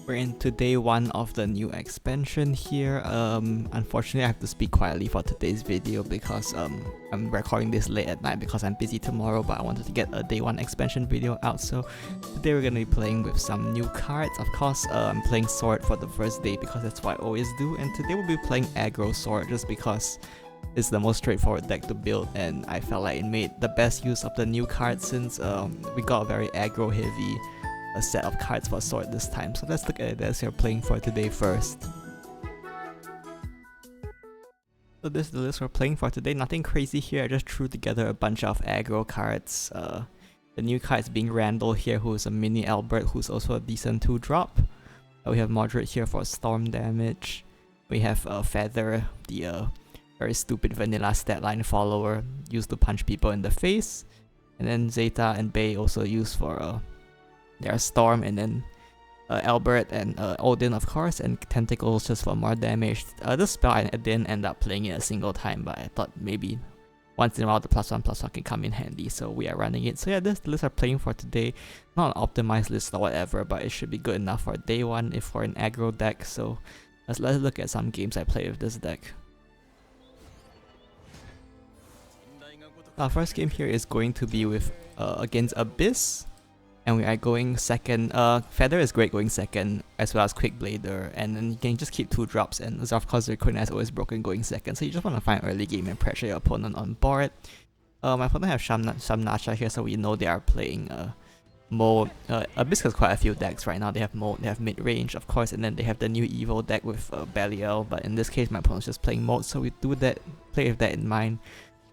We're into day 1 of the new expansion here. Unfortunately I have to speak quietly for today's video because I'm recording this late at night because I'm busy tomorrow, but I wanted to get a day 1 expansion video out. So today we're going to be playing with some new cards. Of course, I'm playing Sword for the first day because that's what I always do, and today we'll be playing Aggro Sword just because it's the most straightforward deck to build, and I felt like it made the best use of the new cards since we got a very aggro heavy set of cards for Sword this time. So let's look at it as you're playing for today first. So this is the list we're playing for today. Nothing crazy here, I just threw together a bunch of aggro cards. The new cards being Randall here, who is a mini Albert, who's also a decent 2-drop. We have Moderate here for storm damage. We have Feather, the very stupid vanilla stat line follower, used to punch people in the face. And then Zeta and Bay also used for their Storm, and then Albert and Odin, of course, and Tentacles just for more damage. This spell I didn't end up playing it a single time, but I thought maybe once in a while the +1/+1 can come in handy, so we are running it. So yeah, this is the list we're playing for today. Not an optimized list or whatever, but it should be good enough for day 1 if we're an aggro deck. So let's look at some games I play with this deck. Our first game here is going to be with against Abyss. And we are going second. Feather is great going second, as well as Quick Blader, and then you can just keep 2-drops, and of course Raccoon is always broken going second, so you just want to find early game and pressure your opponent on board. My opponent have Shamnasha here, so we know they are playing mode. Abyss has quite a few decks right now. They have mode, they have mid-range, of course, and then they have the new Evo deck with Belial, but in this case my opponent's just playing mode, so we do that, play with that in mind.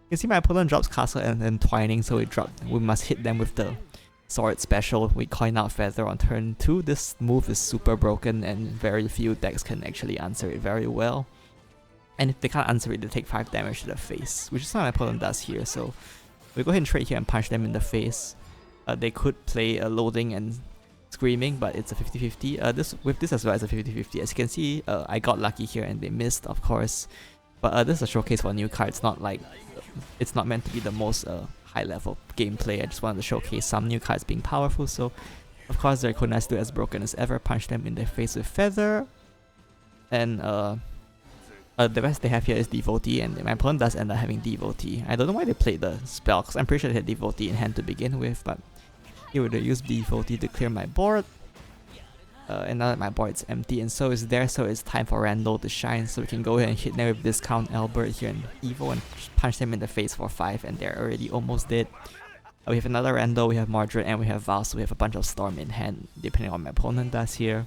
You can see my opponent drops Castle and then Twining, so we must hit them with the Sword special. We coin out Feather on turn 2. This move is super broken and very few decks can actually answer it very well. And if they can't answer it, they take 5 damage to the face, which is what my opponent does here. So we go ahead and trade here and punch them in the face. They could play a Loading and Screaming, but it's a 50-50. With this as well as a 50-50. As you can see, I got lucky here and they missed, of course. But this is a showcase for new cards, not like it's not meant to be the most high level gameplay. I just wanted to showcase some new cards being powerful. So of course their Konas do as broken as ever, punch them in the face with Feather. And the best they have here is Devotee, and my opponent does end up having Devotee. I don't know why they played the spell, because I'm pretty sure they had Devotee in hand to begin with, but here they use Devotee to clear my board. And now that my board is empty and so is theirs, so it's time for Randall to shine, so we can go ahead and hit them with Discount Albert here in Evo and punch them in the face for 5, and they're already almost dead. We have another Randall, we have Moderate, and we have Val, so we have a bunch of Storm in hand, depending on what my opponent does here.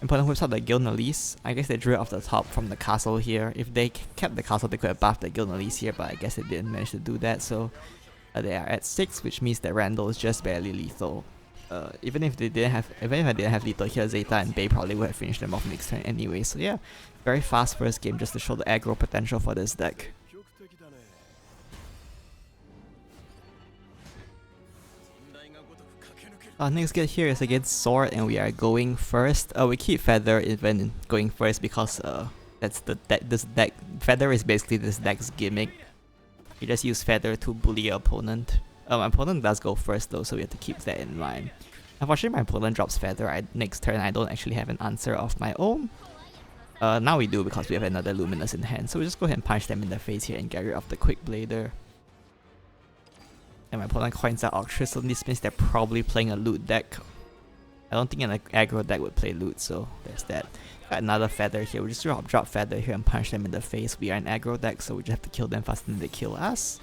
Opponent whips out the Gilnelis. I guess they drew it off the top from the castle here. If they kept the castle, they could have buffed the Gilnelis here, but I guess they didn't manage to do that, so they are at 6, which means that Randall is just barely lethal. Even if I didn't have lethal here, Zeta and Bay probably would have finished them off next turn anyway. So yeah, very fast first game just to show the aggro potential for this deck. Next get here is against Sword, and we are going first. We keep Feather even going first because that's the this deck. Feather is basically this deck's gimmick. You just use Feather to bully your opponent. My opponent does go first though, so we have to keep that in mind. Unfortunately, my opponent drops Feather. Next turn I don't actually have an answer of my own. Now we do because we have another Luminous in hand, so we just go ahead and punch them in the face here and get rid of the Quick Blader. And my opponent coins out Octress, so this means they're probably playing a loot deck. I don't think an aggro deck would play loot, so there's that. Got another Feather here. We just drop Feather here and punch them in the face. We are an aggro deck, so we just have to kill them faster than they kill us.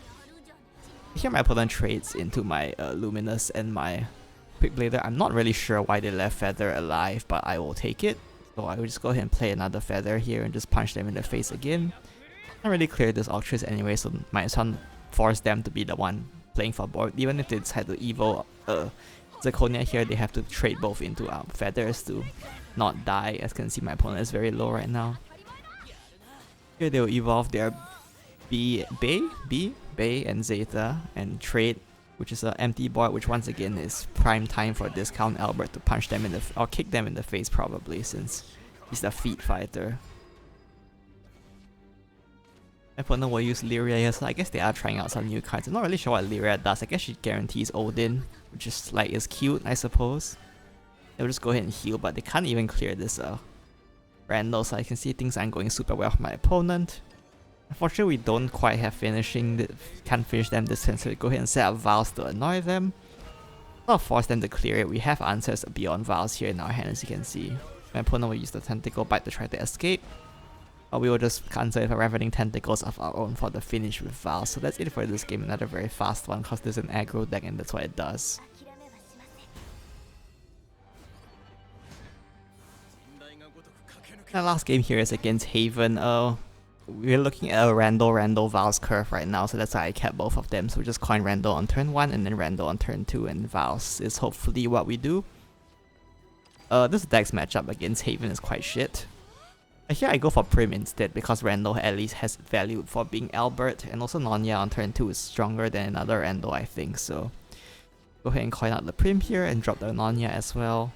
Here my opponent trades into my Luminous and my Quick Blader. I'm not really sure why they left Feather alive, but I will take it. So I will just go ahead and play another Feather here and just punch them in the face again. I really cleared this Octress anyway, so my son forced them to be the one playing for board. Even if they decide to Evo Zirconia here, they have to trade both into Feathers to not die. As you can see, my opponent is very low right now. Here they will evolve their Bay and Zeta and trade, which is an empty board, which once again is prime time for Discount Albert to punch them in the or kick them in the face probably, since he's the feet fighter. My opponent will use Lyria here, so I guess they are trying out some new cards. I'm not really sure what Lyria does. I guess she guarantees Odin, which is like is cute, I suppose. They'll just go ahead and heal, but they can't even clear this Randall, so I can see things aren't going super well for my opponent. Unfortunately, we don't quite have can't finish them this turn, so we go ahead and set up Vials to annoy them. Not force them to clear it. We have answers beyond Vials here in our hand, as you can see. My opponent will use the Tentacle Bite to try to escape. Or we will just answer with a Ravening Tentacles of our own for the finish with Vials. So that's it for this game. Another very fast one because there's an aggro deck and that's what it does. The last game here is against Haven. We're looking at a Randall Vials curve right now, so that's why I kept both of them. So we just coin Randall on turn 1 and then Randall on turn 2, and Vials is hopefully what we do. This deck's matchup against Haven is quite shit. Here I go for Prim instead because Randall at least has value for being Albert, and also Nonya on turn 2 is stronger than another Randall, I think. So go ahead and coin out the Prim here and drop the Nonya as well.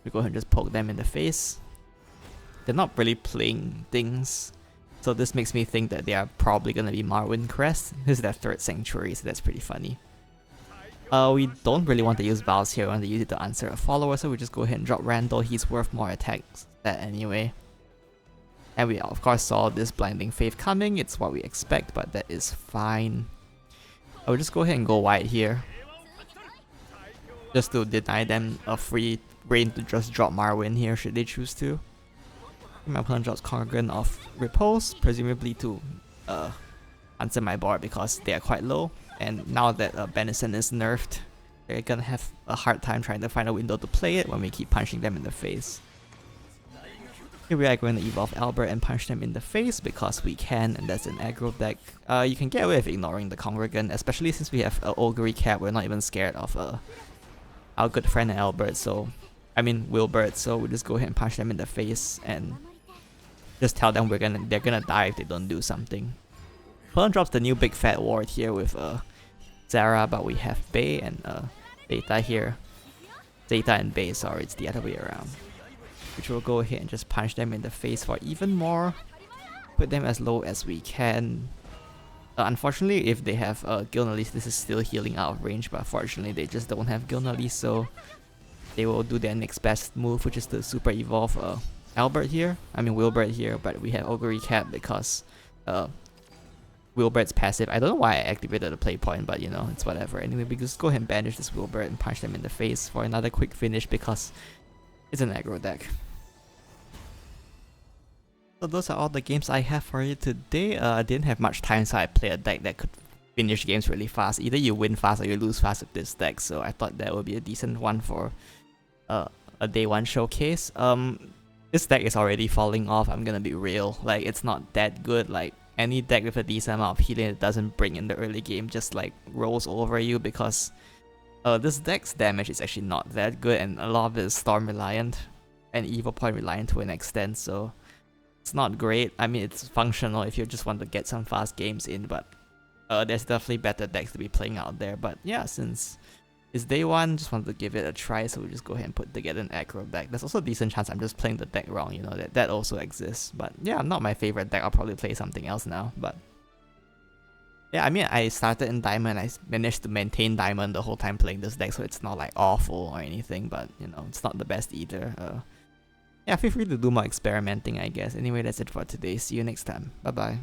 We go ahead and just poke them in the face. They're not really playing things, so this makes me think that they are probably gonna be Marwyn Crest. This is their 3rd Sanctuary, so that's pretty funny. We don't really want to use Vials here, we want to use it to answer a follower, so we just go ahead and drop Randall. He's worth more attacks than that anyway. And we of course saw this Blinding Faith coming, it's what we expect, but that is fine. I will just go ahead and go white here, just to deny them a free reign to just drop Marwyn here should they choose to. My opponent drops Congregant of Repose, presumably to answer my board because they are quite low. And now that Benison is nerfed, they're gonna have a hard time trying to find a window to play it when we keep punching them in the face. Here we are going to evolve Albert and punch them in the face because we can, and that's an aggro deck. You can get away with ignoring the Congregant, especially since we have Augury Cap. We're not even scared of our good friend Albert, Wilbert, so we just go ahead and punch them in the face and just tell them they're gonna die if they don't do something. Opponent drops the new big fat ward here with Zara, but we have Bay and Zeta here. Zeta and Bay, sorry, it's the other way around. Which will go ahead and just punch them in the face for even more. Put them as low as we can. Unfortunately, if they have Gilnelis, this is still healing out of range, but unfortunately they just don't have Gilnelis, so they will do their next best move, which is to super evolve Wilbert here, but we have Augury Cap because Wilbert's passive. I don't know why I activated the play point, but you know, it's whatever. Anyway, we just go ahead and banish this Wilbert and punch them in the face for another quick finish because it's an aggro deck. So those are all the games I have for you today. I didn't have much time, so I played a deck that could finish games really fast. Either you win fast or you lose fast with this deck, so I thought that would be a decent one for a day 1 showcase. This deck is already falling off, I'm gonna be real. Like, it's not that good. Like, any deck with a decent amount of healing that doesn't bring in the early game just like rolls over you because this deck's damage is actually not that good, and a lot of it is Storm reliant and Evil Point reliant to an extent, so it's not great. I mean, it's functional if you just want to get some fast games in, but there's definitely better decks to be playing out there. But yeah, since it's day 1, just wanted to give it a try, so we just go ahead and put together an aggro deck. There's also a decent chance I'm just playing the deck wrong, you know, that also exists. But yeah, not my favorite deck, I'll probably play something else now. But yeah, I mean, I started in Diamond, I managed to maintain Diamond the whole time playing this deck, so it's not like awful or anything, but you know, it's not the best either. Yeah, feel free to do more experimenting, I guess. Anyway, that's it for today. See you next time. Bye bye.